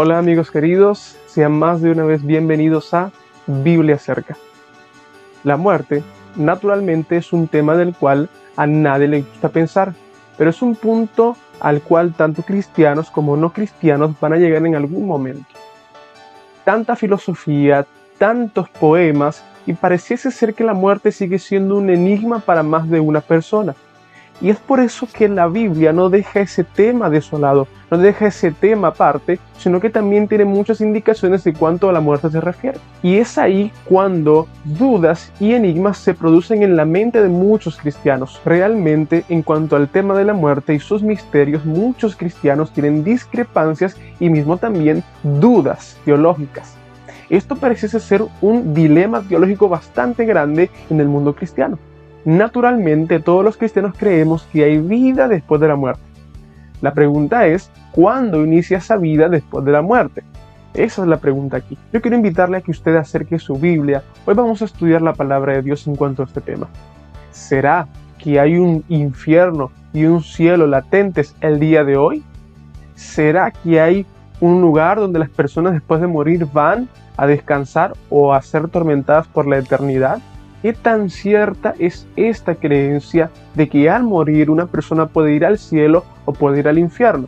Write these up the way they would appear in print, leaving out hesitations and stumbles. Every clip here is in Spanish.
Hola amigos queridos, sean más de una vez bienvenidos a Biblia Cerca. La muerte, naturalmente, es un tema del cual a nadie le gusta pensar, pero es un punto al cual tanto cristianos como no cristianos van a llegar en algún momento. Tanta filosofía, tantos poemas, y pareciese ser que la muerte sigue siendo un enigma para más de una persona. Y es por eso que la Biblia no deja ese tema desolado, no deja ese tema aparte, sino que también tiene muchas indicaciones de cuánto a la muerte se refiere. Y es ahí cuando dudas y enigmas se producen en la mente de muchos cristianos. Realmente, en cuanto al tema de la muerte y sus misterios, muchos cristianos tienen discrepancias y mismo también dudas teológicas. Esto pareciese ser un dilema teológico bastante grande en el mundo cristiano. Naturalmente, todos los cristianos creemos que hay vida después de la muerte. La pregunta es, ¿cuándo inicia esa vida después de la muerte? Esa es la pregunta aquí. Yo quiero invitarle a que usted acerque su Biblia. Hoy vamos a estudiar la palabra de Dios en cuanto a este tema. ¿Será que hay un infierno y un cielo latentes el día de hoy? ¿Será que hay un lugar donde las personas después de morir van a descansar o a ser tormentadas por la eternidad? ¿Qué tan cierta es esta creencia de que al morir una persona puede ir al cielo o puede ir al infierno?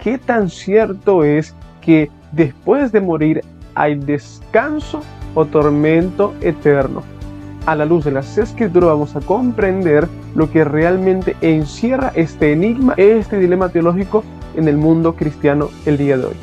¿Qué tan cierto es que después de morir hay descanso o tormento eterno? A la luz de las Escrituras vamos a comprender lo que realmente encierra este enigma, este dilema teológico en el mundo cristiano el día de hoy.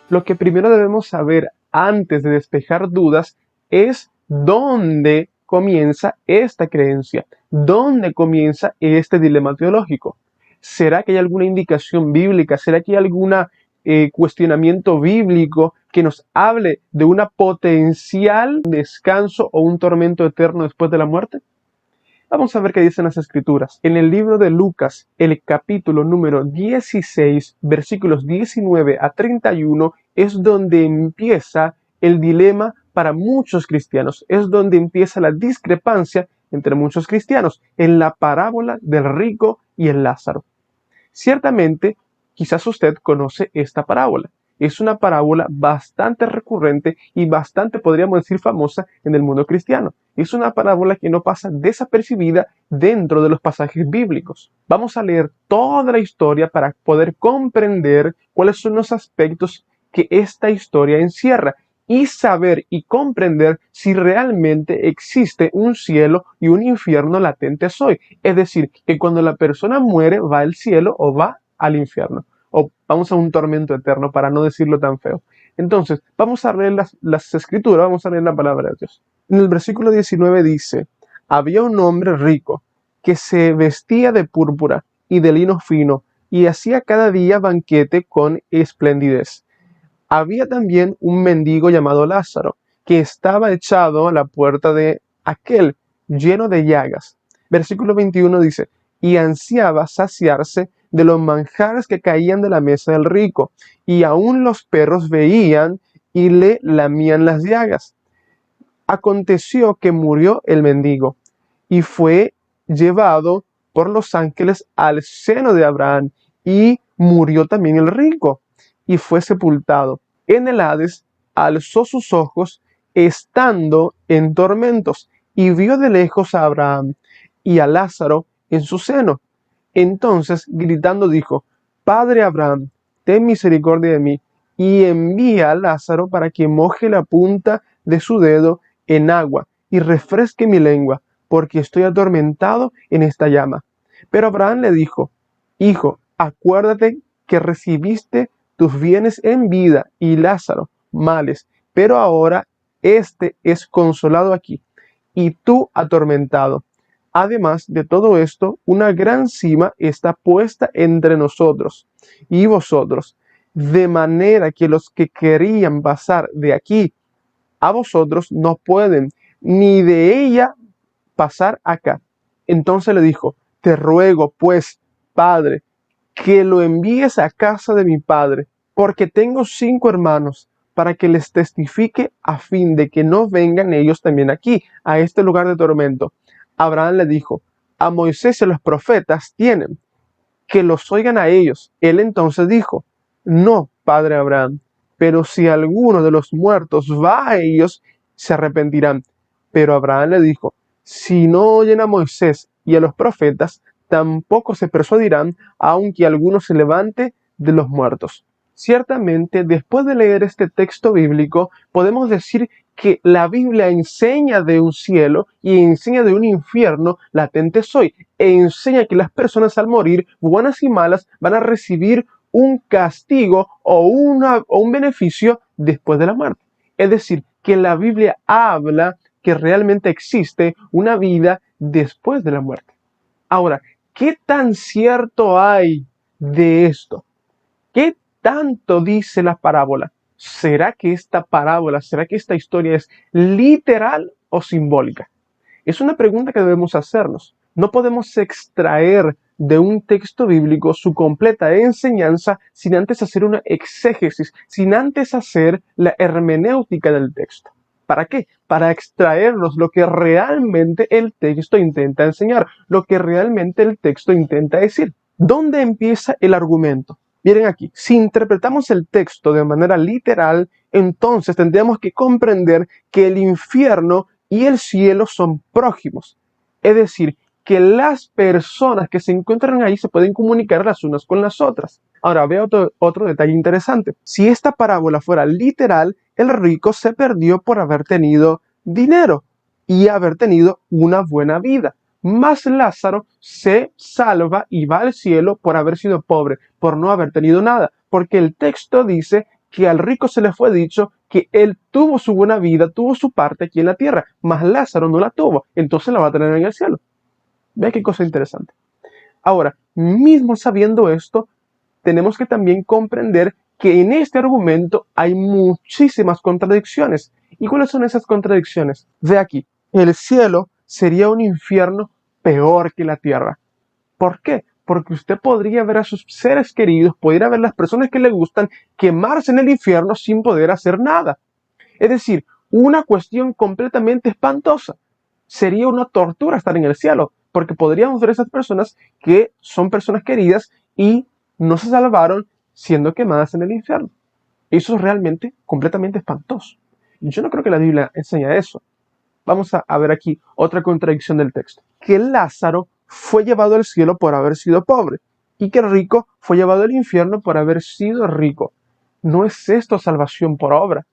Lo que primero debemos saber antes de despejar dudas es dónde comienza esta creencia, dónde comienza este dilema teológico. ¿Será que hay alguna indicación bíblica? ¿Será que hay algún cuestionamiento bíblico que nos hable de una potencial descanso o un tormento eterno después de la muerte? Vamos a ver qué dicen las Escrituras. En el libro de Lucas, el capítulo número 16, versículos 19 a 31, es donde empieza el dilema para muchos cristianos. Es donde empieza la discrepancia entre muchos cristianos, en la parábola del rico y el Lázaro. Ciertamente, quizás usted conoce esta parábola. Es una parábola bastante recurrente y bastante, podríamos decir, famosa en el mundo cristiano. Es una parábola que no pasa desapercibida dentro de los pasajes bíblicos. Vamos a leer toda la historia para poder comprender cuáles son los aspectos que esta historia encierra y saber y comprender si realmente existe un cielo y un infierno latentes hoy. Es decir, que cuando la persona muere va al cielo o va al infierno. O vamos a un tormento eterno, para no decirlo tan feo. Entonces, vamos a leer las escrituras, vamos a leer la palabra de Dios. En el versículo 19 dice, había un hombre rico que se vestía de púrpura y de lino fino y hacía cada día banquete con esplendidez. Había también un mendigo llamado Lázaro, que estaba echado a la puerta de aquel, lleno de llagas. Versículo 21 dice, y ansiaba saciarse de los manjares que caían de la mesa del rico, y aún los perros veían y le lamían las llagas. Aconteció que murió el mendigo, y fue llevado por los ángeles al seno de Abraham, y murió también el rico, y fue sepultado. En el Hades alzó sus ojos, estando en tormentos, y vio de lejos a Abraham y a Lázaro en su seno. Entonces, gritando, dijo, Padre Abraham, ten misericordia de mí, y envía a Lázaro para que moje la punta de su dedo en agua, y refresque mi lengua, porque estoy atormentado en esta llama. Pero Abraham le dijo, Hijo, acuérdate que recibiste tus bienes en vida, y Lázaro males, pero ahora éste es consolado aquí, y tú atormentado. Además de todo esto, una gran cima está puesta entre nosotros y vosotros, de manera que los que querían pasar de aquí a vosotros no pueden, ni de ella pasar acá. Entonces le dijo, te ruego pues, Padre, que lo envíes a casa de mi padre, porque tengo 5 hermanos, para que les testifique a fin de que no vengan ellos también aquí, a este lugar de tormento. Abraham le dijo, a Moisés y a los profetas tienen. que los oigan a ellos. Él entonces dijo: no, padre Abraham, pero si alguno de los muertos va a ellos, se arrepentirán. Pero Abraham le dijo: si no oyen a Moisés y a los profetas, tampoco se persuadirán, aunque alguno se levante de los muertos. Ciertamente, después de leer este texto bíblico, podemos decir que la Biblia enseña de un cielo y enseña de un infierno latente hoy, e enseña que las personas al morir, buenas y malas, van a recibir un castigo o un beneficio después de la muerte. Es decir, que la Biblia habla que realmente existe una vida después de la muerte. Ahora, ¿qué tan cierto hay de esto? ¿Qué tanto dice la parábola? ¿Será que esta historia es literal o simbólica? Es una pregunta que debemos hacernos. No podemos extraer de un texto bíblico su completa enseñanza sin antes hacer una exégesis, sin antes hacer la hermenéutica del texto. ¿Para qué? Para extraernos lo que realmente el texto intenta enseñar, lo que realmente el texto intenta decir. ¿Dónde empieza el argumento? Miren aquí, si interpretamos el texto de manera literal, entonces tendríamos que comprender que el infierno y el cielo son prójimos. Es decir, que las personas que se encuentran ahí se pueden comunicar las unas con las otras. Ahora, veo otro detalle interesante. Si esta parábola fuera literal, el rico se perdió por haber tenido dinero y haber tenido una buena vida. Más Lázaro se salva y va al cielo por haber sido pobre, por no haber tenido nada, porque el texto dice que al rico se le fue dicho que él tuvo su buena vida, tuvo su parte aquí en la tierra, mas Lázaro no la tuvo, entonces la va a tener en el cielo. Ve qué cosa interesante. Ahora, mismo sabiendo esto, tenemos que también comprender que en este argumento hay muchísimas contradicciones. ¿Y cuáles son esas contradicciones? Ve aquí, el cielo sería un infierno peor que la tierra. ¿Por qué? Porque usted podría ver a sus seres queridos, podría ver a las personas que le gustan quemarse en el infierno sin poder hacer nada. Es decir, una cuestión completamente espantosa. Sería una tortura estar en el cielo, porque podríamos ver a esas personas que son personas queridas y no se salvaron siendo quemadas en el infierno. Eso es realmente completamente espantoso. Yo no creo que la Biblia enseña eso. Vamos a ver aquí otra contradicción del texto. Que Lázaro fue llevado al cielo por haber sido pobre y que el rico fue llevado al infierno por haber sido rico. ¿No es esto salvación por obra?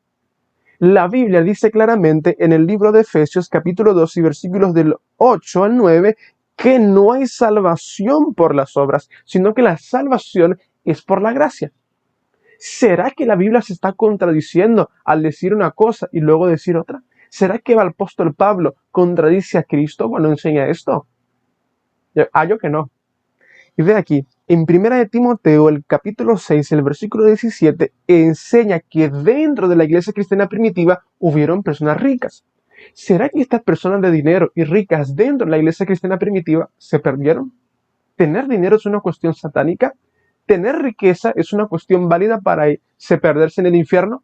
La Biblia dice claramente en el libro de Efesios capítulo 2 y versículos del 8 al 9 que no hay salvación por las obras, sino que la salvación es por la gracia. ¿Será que la Biblia se está contradiciendo al decir una cosa y luego decir otra? ¿Será que el apóstol Pablo contradice a Cristo cuando enseña esto? Yo que no. Y ve aquí, en 1 de Timoteo, el capítulo 6, el versículo 17, enseña que dentro de la iglesia cristiana primitiva hubieron personas ricas. ¿Será que estas personas de dinero y ricas dentro de la iglesia cristiana primitiva se perdieron? ¿Tener dinero es una cuestión satánica? ¿Tener riqueza es una cuestión válida para perderse en el infierno?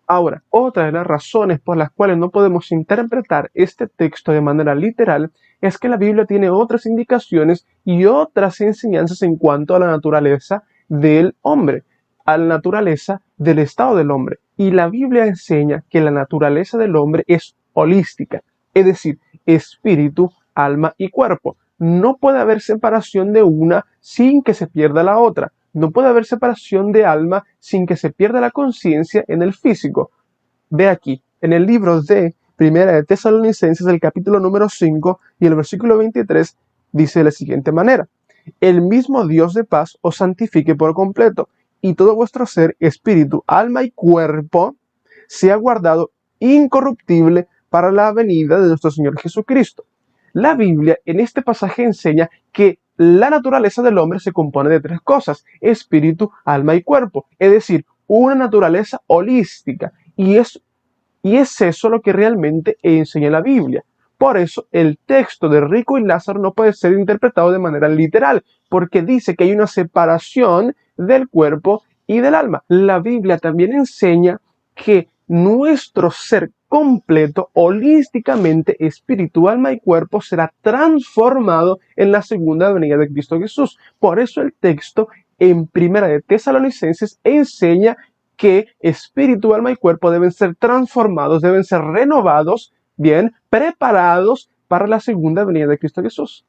Ahora, otra de las razones por las cuales no podemos interpretar este texto de manera literal es que la Biblia tiene otras indicaciones y otras enseñanzas en cuanto a la naturaleza del hombre, a la naturaleza del estado del hombre. Y la Biblia enseña que la naturaleza del hombre es holística, es decir, espíritu, alma y cuerpo. No puede haber separación de una sin que se pierda la otra. No puede haber separación de alma sin que se pierda la conciencia en el físico. Ve aquí, en el libro de Primera de Tesalonicenses, el capítulo número 5 y el versículo 23, dice de la siguiente manera: el mismo Dios de paz os santifique por completo, y todo vuestro ser, espíritu, alma y cuerpo sea guardado incorruptible para la venida de nuestro Señor Jesucristo. La Biblia en este pasaje enseña que la naturaleza del hombre se compone de tres cosas: espíritu, alma y cuerpo, es decir, una naturaleza holística, y es eso lo que realmente enseña la Biblia. Por eso el texto de Rico y Lázaro no puede ser interpretado de manera literal, porque dice que hay una separación del cuerpo y del alma. La Biblia también enseña que nuestro ser completo, holísticamente, espíritu, alma y cuerpo, será transformado en la segunda venida de Cristo Jesús. Por eso el texto en Primera de Tesalonicenses enseña que espíritu, alma y cuerpo deben ser transformados, deben ser renovados, bien, preparados para la segunda venida de Cristo Jesús.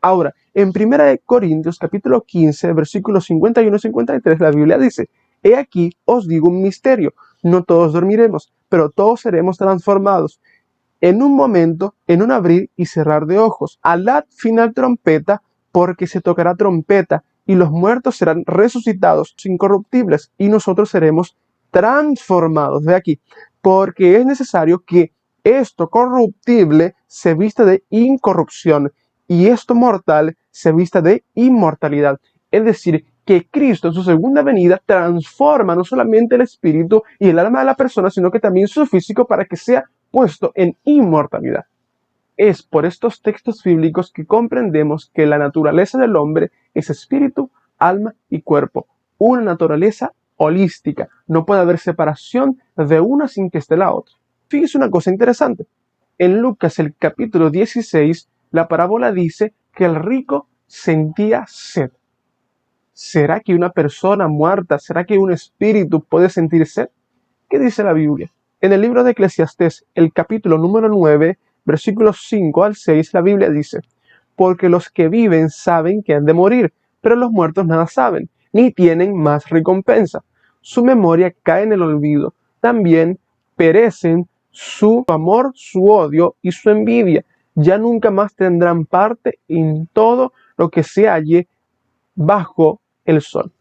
Ahora, en 1 Corintios capítulo 15, versículos 51 y 53, la Biblia dice: He aquí os digo un misterio, no todos dormiremos, pero todos seremos transformados. En un momento, en un abrir y cerrar de ojos, a la final trompeta, porque se tocará trompeta, y los muertos serán resucitados incorruptibles, y nosotros seremos transformados. Ve aquí, porque es necesario que esto corruptible se vista de incorrupción, y esto mortal se vista de inmortalidad. Es decir, que Cristo en su segunda venida transforma no solamente el espíritu y el alma de la persona, sino que también su físico para que sea puesto en inmortalidad. Es por estos textos bíblicos que comprendemos que la naturaleza del hombre es espíritu, alma y cuerpo. Una naturaleza holística. No puede haber separación de una sin que esté la otra. Fíjese una cosa interesante. En Lucas, el capítulo 16, la parábola dice que el rico sentía sed. ¿Será que una persona muerta, será que un espíritu puede sentir sed? ¿Qué dice la Biblia? En el libro de Eclesiastés, el capítulo número 9, versículos 5 al 6, la Biblia dice: Porque los que viven saben que han de morir, pero los muertos nada saben, ni tienen más recompensa. Su memoria cae en el olvido. También perecen su amor, su odio y su envidia. Ya nunca más tendrán parte en todo lo que se halle bajo el sol.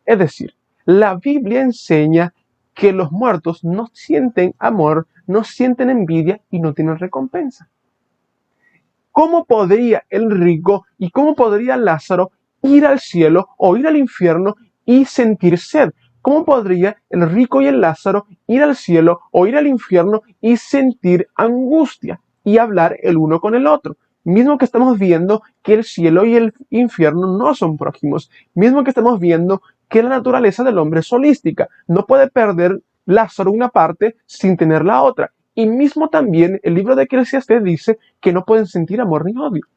Es decir, la Biblia enseña que los muertos no sienten amor, no sienten envidia y no tienen recompensa. ¿Cómo podría el rico y cómo podría Lázaro ir al cielo o ir al infierno y sentir sed? ¿Cómo podría el rico y el Lázaro ir al cielo o ir al infierno y sentir angustia y hablar el uno con el otro? Mismo que estamos viendo que el cielo y el infierno no son prójimos. Mismo que estamos viendo que la naturaleza del hombre es holística. No puede perder Lázaro una parte sin tener la otra. Y mismo también el libro de Eclesiastés dice que no pueden sentir amor ni odio.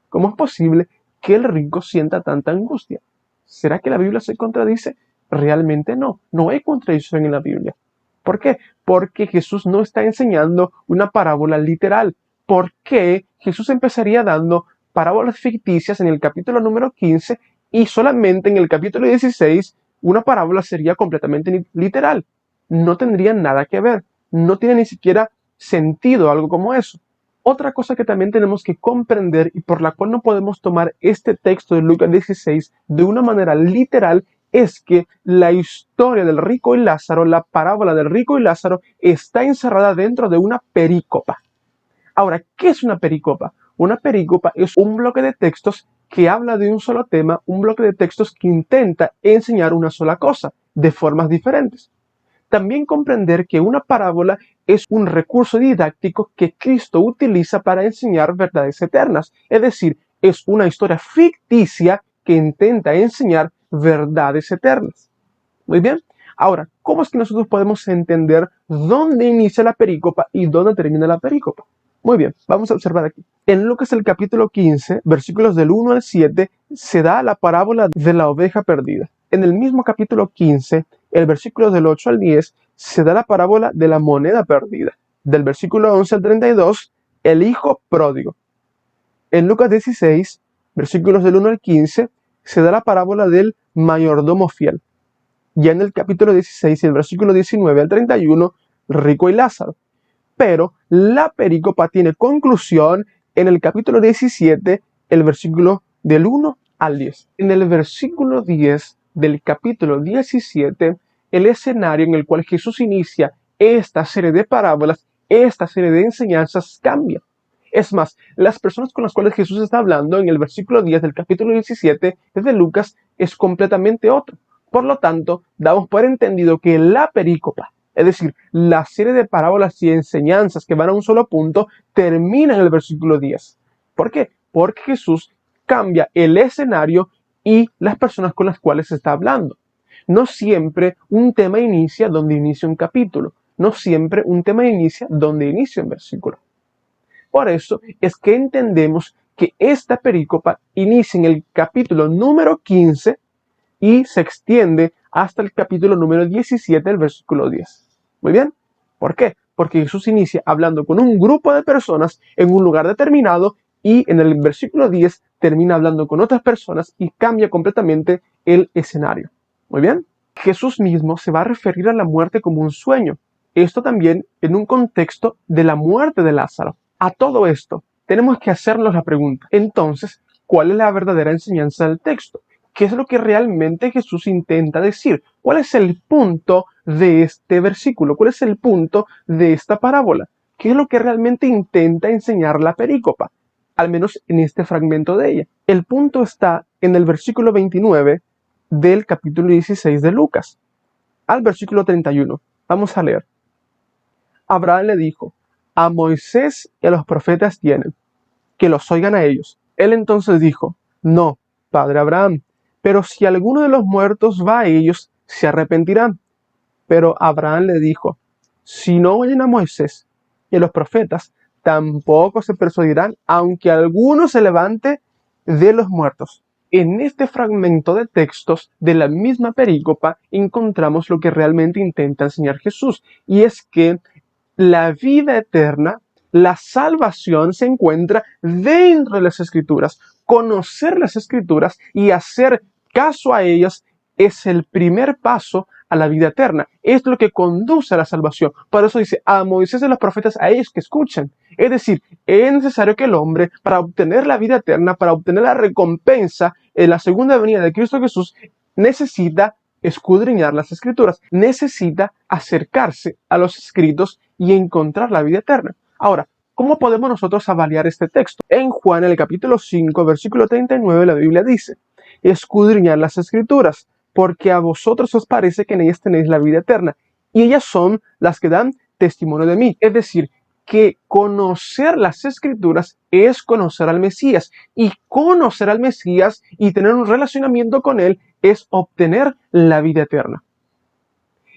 ¿Cómo es posible que el rico sienta tanta angustia? ¿Será que la Biblia se contradice? Realmente no. No hay contradicción en la Biblia. ¿Por qué? Porque Jesús no está enseñando una parábola literal. ¿Por qué Jesús empezaría dando parábolas ficticias en el capítulo número 15 y solamente en el capítulo 16 una parábola sería completamente literal? No tendría nada que ver. No tiene ni siquiera sentido algo como eso. Otra cosa que también tenemos que comprender y por la cual no podemos tomar este texto de Lucas 16 de una manera literal es que la historia del rico y Lázaro, la parábola del rico y Lázaro, está encerrada dentro de una perícopa. Ahora, ¿qué es una perícopa? Una perícopa es un bloque de textos que habla de un solo tema, un bloque de textos que intenta enseñar una sola cosa, de formas diferentes. También comprender que una parábola es un recurso didáctico que Cristo utiliza para enseñar verdades eternas. Es decir, es una historia ficticia que intenta enseñar verdades eternas. Muy bien. Ahora, ¿cómo es que nosotros podemos entender dónde inicia la perícopa y dónde termina la perícopa? Muy bien, vamos a observar aquí. En Lucas el capítulo 15, versículos del 1 al 7, se da la parábola de la oveja perdida. En el mismo capítulo 15, el versículo del 8 al 10, se da la parábola de la moneda perdida. Del versículo 11 al 32, el hijo pródigo. En Lucas 16, versículos del 1 al 15, se da la parábola del mayordomo fiel. Ya en el capítulo 16, el versículo 19 al 31, rico y Lázaro. Pero la perícopa tiene conclusión en el capítulo 17, el versículo del 1 al 10. En el versículo 10 del capítulo 17, el escenario en el cual Jesús inicia esta serie de parábolas, esta serie de enseñanzas cambia. Es más, las personas con las cuales Jesús está hablando en el versículo 10 del capítulo 17 de Lucas es completamente otro. Por lo tanto, damos por entendido que la perícopa, es decir, la serie de parábolas y enseñanzas que van a un solo punto, termina en el versículo 10. ¿Por qué? Porque Jesús cambia el escenario y las personas con las cuales se está hablando. No siempre un tema inicia donde inicia un capítulo. no siempre un tema inicia donde inicia un versículo. Por eso es que entendemos que esta perícopa inicia en el capítulo número 15 y se extiende hasta el capítulo número 17, el versículo 10. Muy bien. ¿Por qué? Porque Jesús inicia hablando con un grupo de personas en un lugar determinado y en el versículo 10 termina hablando con otras personas y cambia completamente el escenario. Muy bien. Jesús mismo se va a referir a la muerte como un sueño. Esto también en un contexto de la muerte de Lázaro. A todo esto, tenemos que hacernos la pregunta. Entonces, ¿cuál es la verdadera enseñanza del texto? ¿Qué es lo que realmente Jesús intenta decir? ¿Cuál es el punto de este versículo? ¿Cuál es el punto de esta parábola? ¿Qué es lo que realmente intenta enseñar la perícopa? Al menos en este fragmento de ella. El punto está en el versículo 29 del capítulo 16 de Lucas, al versículo 31. Vamos a leer. Abraham le dijo: a Moisés y a los profetas tienen, que los oigan a ellos. Él entonces dijo: no, padre Abraham, pero si alguno de los muertos va a ellos, se arrepentirán. Pero Abraham le dijo: si no oyen a Moisés y a los profetas, tampoco se persuadirán, aunque alguno se levante de los muertos. En este fragmento de textos de la misma perícopa encontramos lo que realmente intenta enseñar Jesús, y es que la vida eterna, la salvación se encuentra dentro de las Escrituras. Conocer las Escrituras y hacer caso a ellas es el primer paso a la vida eterna. Es lo que conduce a la salvación. Por eso dice: a Moisés y los profetas, a ellos que escuchen. Es decir, es necesario que el hombre, para obtener la vida eterna, para obtener la recompensa en la segunda venida de Cristo Jesús, necesita escudriñar las Escrituras, necesita acercarse a los escritos y encontrar la vida eterna. Ahora, ¿cómo podemos nosotros avaliar este texto? En Juan, en el capítulo 5, versículo 39, la Biblia dice: escudriñad las Escrituras, porque a vosotros os parece que en ellas tenéis la vida eterna, y ellas son las que dan testimonio de mí. Es decir, que conocer las Escrituras es conocer al Mesías, y conocer al Mesías y tener un relacionamiento con él es obtener la vida eterna.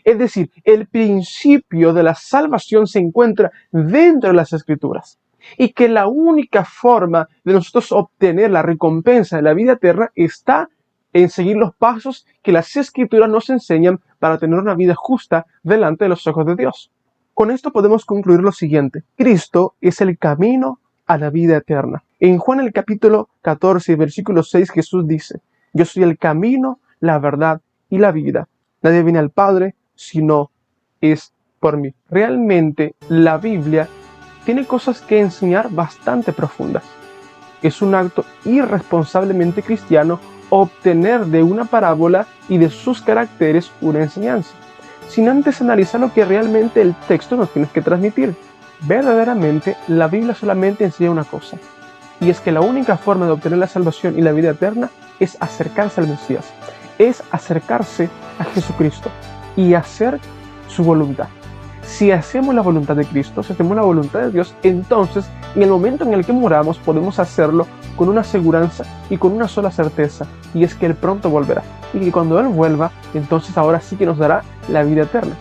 Es decir, el principio de la salvación se encuentra dentro de las Escrituras, y que la única forma de nosotros obtener la recompensa de la vida eterna está en seguir los pasos que las Escrituras nos enseñan para tener una vida justa delante de los ojos de Dios. Con esto podemos concluir lo siguiente: Cristo es el camino a la vida eterna. En Juan el capítulo 14, versículo 6, Jesús dice: yo soy el camino, la verdad y la vida. Nadie viene al Padre si no es por mí. Realmente la Biblia tiene cosas que enseñar bastante profundas. Es un acto irresponsablemente cristiano obtener de una parábola y de sus caracteres una enseñanza, sin antes analizar lo que realmente el texto nos tiene que transmitir. Verdaderamente, la Biblia solamente enseña una cosa, y es que la única forma de obtener la salvación y la vida eterna es acercarse al Mesías, es acercarse a Jesucristo y hacer su voluntad. Si hacemos la voluntad de Cristo, si hacemos la voluntad de Dios, entonces en el momento en el que moramos podemos hacerlo con una aseguranza y con una sola certeza, y es que Él pronto volverá, y que cuando Él vuelva, entonces ahora sí que nos dará la vida eterna.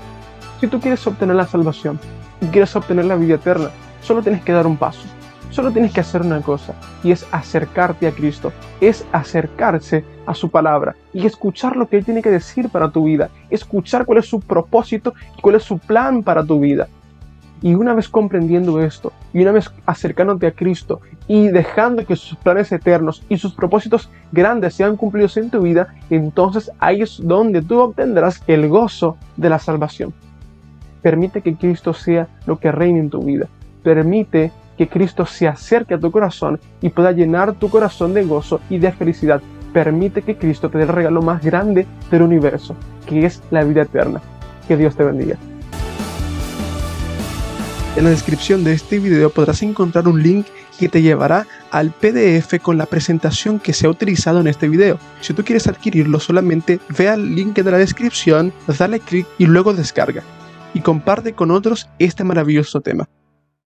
Si tú quieres obtener la salvación y quieres obtener la vida eterna, solo tienes que dar un paso, solo tienes que hacer una cosa, y es acercarte a Cristo, es acercarse a su palabra y escuchar lo que Él tiene que decir para tu vida, escuchar cuál es su propósito y cuál es su plan para tu vida. Y una vez comprendiendo esto, y una vez acercándote a Cristo y dejando que sus planes eternos y sus propósitos grandes sean cumplidos en tu vida, entonces ahí es donde tú obtendrás el gozo de la salvación. Permite que Cristo sea lo que reine en tu vida. Permite que Cristo se acerque a tu corazón y pueda llenar tu corazón de gozo y de felicidad. Permite que Cristo te dé el regalo más grande del universo, que es la vida eterna. Que Dios te bendiga. En la descripción de este video podrás encontrar un link que te llevará al PDF con la presentación que se ha utilizado en este video. Si tú quieres adquirirlo, solamente ve al link de la descripción, dale clic y luego descarga. Y comparte con otros este maravilloso tema.